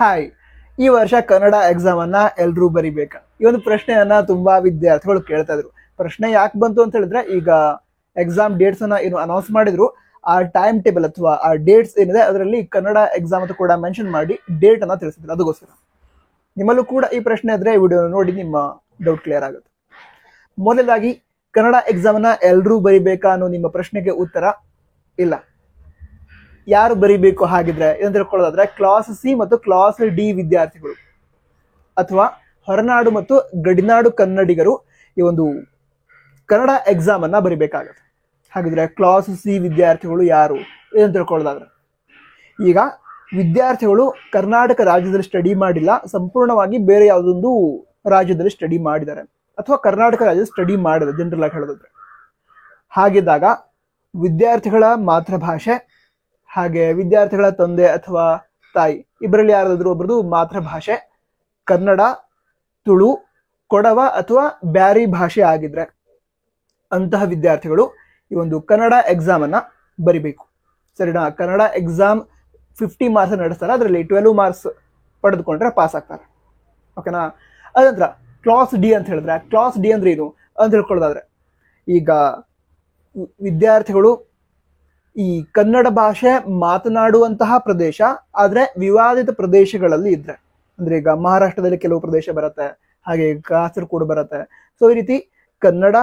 Hi, ಈ ವರ್ಷ Kannada exam ಅನ್ನ ಎಲ್ರೂ ಬರಿಬೇಕಾ? ಈ ಒಂದು ಪ್ರಶ್ನೆಯನ್ನ ತುಂಬಾ ವಿದ್ಯಾರ್ಥಿಗಳು ಕೇಳ್ತಾ ಇದ್ರು. ಪ್ರಶ್ನೆ ಯಾಕೆ ಬಂತು ಅಂತ ಹೇಳಿದ್ರೆ, ಈಗ ಎಕ್ಸಾಮ್ ಡೇಟ್ಸ್ ಅನ್ನ ಏನು ಅನೌನ್ಸ್ ಮಾಡಿದ್ರು, ಆ ಟೈಮ್ ಟೇಬಲ್ ಅಥವಾ ಆ ಡೇಟ್ಸ್ ಏನಿದೆ ಅದರಲ್ಲಿ ಕನ್ನಡ ಎಕ್ಸಾಮ್ ಅಂತ ಕೂಡ ಮೆನ್ಷನ್ ಮಾಡಿ ಡೇಟ್ ಅನ್ನ ತಿಳಿಸಿದ್ರು. ಅದಕ್ಕೋಸ್ಕರ ನಿಮ್ಮಲ್ಲೂ ಕೂಡ ಈ ಪ್ರಶ್ನೆ ಇದ್ರೆ ಈ ವಿಡಿಯೋ ನೋಡಿ ನಿಮ್ಮ ಡೌಟ್ ಕ್ಲಿಯರ್ ಆಗುತ್ತೆ. ಮೊದಲನೇದಾಗಿ, ಕನ್ನಡ ಎಕ್ಸಾಮ್ ಅನ್ನ ಎಲ್ರೂ ಬರಿಬೇಕಾ ಅನ್ನೋ ನಿಮ್ಮ ಪ್ರಶ್ನೆಗೆ ಉತ್ತರ ಇಲ್ಲ. ಯಾರು ಬರಿಬೇಕು ಹಾಗಿದ್ರೆ ಏನು ತಿಳ್ಕೊಳ್ಳೋದಾದ್ರೆ, ಕ್ಲಾಸ್ ಸಿ ಮತ್ತು ಕ್ಲಾಸ್ ಡಿ ವಿದ್ಯಾರ್ಥಿಗಳು ಅಥವಾ ಹೊರನಾಡು ಮತ್ತು ಗಡಿನಾಡು ಕನ್ನಡಿಗರು ಈ ಒಂದು ಕನ್ನಡ ಎಕ್ಸಾಮ್ ಅನ್ನ ಬರಿಬೇಕಾಗತ್ತೆ. ಹಾಗಿದ್ರೆ ಕ್ಲಾಸ್ ಸಿ ವಿದ್ಯಾರ್ಥಿಗಳು ಯಾರು ಏನು ತಿಳ್ಕೊಳ್ಳೋದಾದ್ರೆ, ಈಗ ವಿದ್ಯಾರ್ಥಿಗಳು ಕರ್ನಾಟಕ ರಾಜ್ಯದಲ್ಲಿ ಸ್ಟಡಿ ಮಾಡಿಲ್ಲ, ಸಂಪೂರ್ಣವಾಗಿ ಬೇರೆ ಯಾವುದೊಂದು ರಾಜ್ಯದಲ್ಲಿ ಸ್ಟಡಿ ಮಾಡಿದ್ದಾರೆ ಅಥವಾ ಕರ್ನಾಟಕ ರಾಜ್ಯದಲ್ಲಿ ಸ್ಟಡಿ ಮಾಡಿದೆ ಜನರಲ್ ಆಗಿ ಹೇಳೋದಾದ್ರೆ, ಹಾಗಿದ್ದಾಗ ವಿದ್ಯಾರ್ಥಿಗಳ ಮಾತೃಭಾಷೆ ಹಾಗೆ ವಿದ್ಯಾರ್ಥಿಗಳ ತಂದೆ ಅಥವಾ ತಾಯಿ ಇಬ್ಬರಲ್ಲಿ ಯಾರಾದ್ರೂ ಒಬ್ಬರದು ಮಾತೃಭಾಷೆ ಕನ್ನಡ, ತುಳು, ಕೊಡವ ಅಥವಾ ಬ್ಯಾರಿ ಭಾಷೆ ಆಗಿದ್ರೆ ಅಂತಹ ವಿದ್ಯಾರ್ಥಿಗಳು ಈ ಒಂದು ಕನ್ನಡ ಎಕ್ಸಾಮ್ ಅನ್ನ ಬರಿಬೇಕು. ಸರಿನಾ? ಕನ್ನಡ ಎಕ್ಸಾಮ್ 50 ಮಾರ್ಕ್ಸ್ ನಡೆಸ್ತಾರೆ, ಅದರಲ್ಲಿ 12 ಮಾರ್ಕ್ಸ್ ಪಡೆದುಕೊಂಡ್ರೆ ಪಾಸ್ ಆಗ್ತಾರೆ. ಓಕೆನಾ? ಅದಂತರ ಕ್ಲಾಸ್ ಡಿ ಅಂತ ಹೇಳಿದ್ರೆ, ಕ್ಲಾಸ್ ಡಿ ಅಂದ್ರೆ ಏನು ಅಂತ ಹೇಳ್ಕೊಳ್ಳೋದಾದ್ರೆ, ಈಗ ವಿದ್ಯಾರ್ಥಿಗಳು ಈ ಕನ್ನಡ ಭಾಷೆ ಮಾತನಾಡುವಂತಹ ಪ್ರದೇಶ ಆದ್ರೆ ವಿವಾದಿತ ಪ್ರದೇಶಗಳಲ್ಲಿ ಇದ್ರೆ, ಅಂದ್ರೆ ಈಗ ಮಹಾರಾಷ್ಟ್ರದಲ್ಲಿ ಕೆಲವು ಪ್ರದೇಶ ಬರುತ್ತೆ, ಹಾಗೆ ಕಾಸರಗೋಡು ಬರುತ್ತೆ. ಸೊ ಈ ರೀತಿ ಕನ್ನಡ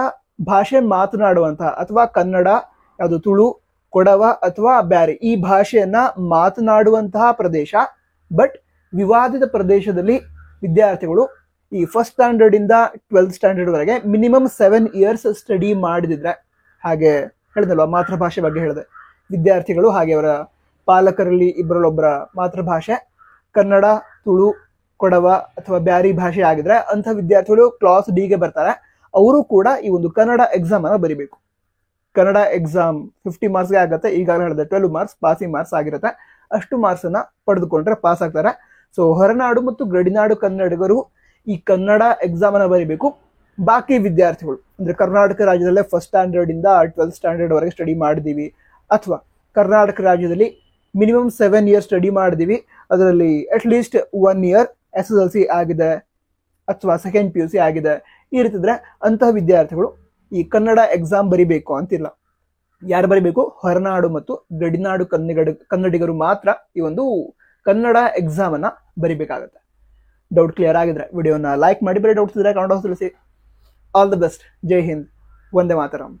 ಭಾಷೆ ಮಾತನಾಡುವಂತಹ ಅಥವಾ ಕನ್ನಡ ಯಾವುದು ತುಳು, ಕೊಡವ ಅಥವಾ ಬ್ಯಾರಿ ಈ ಭಾಷೆಯನ್ನ ಮಾತನಾಡುವಂತಹ ಪ್ರದೇಶ, ಬಟ್ ವಿವಾದಿತ ಪ್ರದೇಶದಲ್ಲಿ ವಿದ್ಯಾರ್ಥಿಗಳು ಈ ಫಸ್ಟ್ ಸ್ಟ್ಯಾಂಡರ್ಡ್ ಇಂದ 12th ಸ್ಟ್ಯಾಂಡರ್ಡ್ ವರೆಗೆ ಮಿನಿಮಮ್ 7 ಇಯರ್ಸ್ ಸ್ಟಡಿ ಮಾಡಿದಿದ್ರೆ, ಹಾಗೆ ಹೇಳಿದಲ್ವಾ ಮಾತೃಭಾಷೆ ಬಗ್ಗೆ ಹೇಳಿದೆ, ವಿದ್ಯಾರ್ಥಿಗಳು ಹಾಗೆ ಅವರ ಪಾಲಕರಲ್ಲಿ ಇಬ್ಬರಲ್ಲೊಬ್ಬರ ಮಾತೃಭಾಷೆ ಕನ್ನಡ, ತುಳು, ಕೊಡವ ಅಥವಾ ಬ್ಯಾರಿ ಭಾಷೆ ಆಗಿದ್ರೆ ಅಂಥ ವಿದ್ಯಾರ್ಥಿಗಳು ಕ್ಲಾಸ್ ಡಿಗೆ ಬರ್ತಾರೆ. ಅವರು ಕೂಡ ಈ ಒಂದು ಕನ್ನಡ ಎಕ್ಸಾಮ್ ಅನ್ನ ಬರಿಬೇಕು. ಕನ್ನಡ ಎಕ್ಸಾಮ್ 50 ಮಾರ್ಕ್ಸ್ಗೆ ಆಗುತ್ತೆ, ಈಗಾಗಲೇ ಹೇಳಿದೆ 12 ಮಾರ್ಕ್ಸ್ ಪಾಸಿಂಗ್ ಮಾರ್ಕ್ಸ್ ಆಗಿರುತ್ತೆ. ಅಷ್ಟು ಮಾರ್ಕ್ಸ್ ಅನ್ನ ಪಡೆದುಕೊಂಡ್ರೆ ಪಾಸ್ ಆಗ್ತಾರೆ. ಸೊ ಹೊರನಾಡು ಮತ್ತು ಗಡಿನಾಡು ಕನ್ನಡಿಗರು ಈ ಕನ್ನಡ ಎಕ್ಸಾಮ್ ಅನ್ನ ಬರಿಬೇಕು. ಬಾಕಿ ವಿದ್ಯಾರ್ಥಿಗಳು ಅಂದ್ರೆ ಕರ್ನಾಟಕ ರಾಜ್ಯದಲ್ಲೇ ಫಸ್ಟ್ ಸ್ಟ್ಯಾಂಡರ್ಡ್ ಇಂದ 12th ಸ್ಟ್ಯಾಂಡರ್ಡ್ ವರೆಗೆ ಸ್ಟಡಿ ಮಾಡಿದೀವಿ ಅಥವಾ ಕರ್ನಾಟಕ ರಾಜ್ಯದಲ್ಲಿ ಮಿನಿಮಮ್ 7 ಇಯರ್ಸ್ ಸ್ಟಡಿ ಮಾಡಿದೀವಿ, ಅದರಲ್ಲಿ ಅಟ್ಲೀಸ್ಟ್ 1 ಇಯರ್ SSLC ಆಗಿದೆ ಅಥವಾ ಸೆಕೆಂಡ್ PUC ಆಗಿದೆ, ಈ ರೀತಿ ಇದ್ರೆ ಅಂತಹ ವಿದ್ಯಾರ್ಥಿಗಳು ಈ ಕನ್ನಡ ಎಕ್ಸಾಮ್ ಬರಿಬೇಕು ಅಂತಿಲ್ಲ. ಯಾರು ಬರಿಬೇಕು? ಹೊರನಾಡು ಮತ್ತು ಗಡಿನಾಡು ಕನ್ನಡಿಗರು ಮಾತ್ರ ಈ ಒಂದು ಕನ್ನಡ ಎಕ್ಸಾಮ್ ಅನ್ನ ಬರಿಬೇಕಾಗತ್ತೆ. ಡೌಟ್ ಕ್ಲಿಯರ್ ಆಗಿದ್ರೆ ವಿಡಿಯೋನ ಲೈಕ್ ಮಾಡಿ, ಬೇರೆ ಡೌಟ್ಸ್ ಇದ್ರೆ ಕಮೆಂಟ್ ಬಾಕ್ಸ್ ತಿಳಿಸಿ. All the best. ಜೈ ಹಿಂದ್, ವಂದೇ ಮಾತರಂ.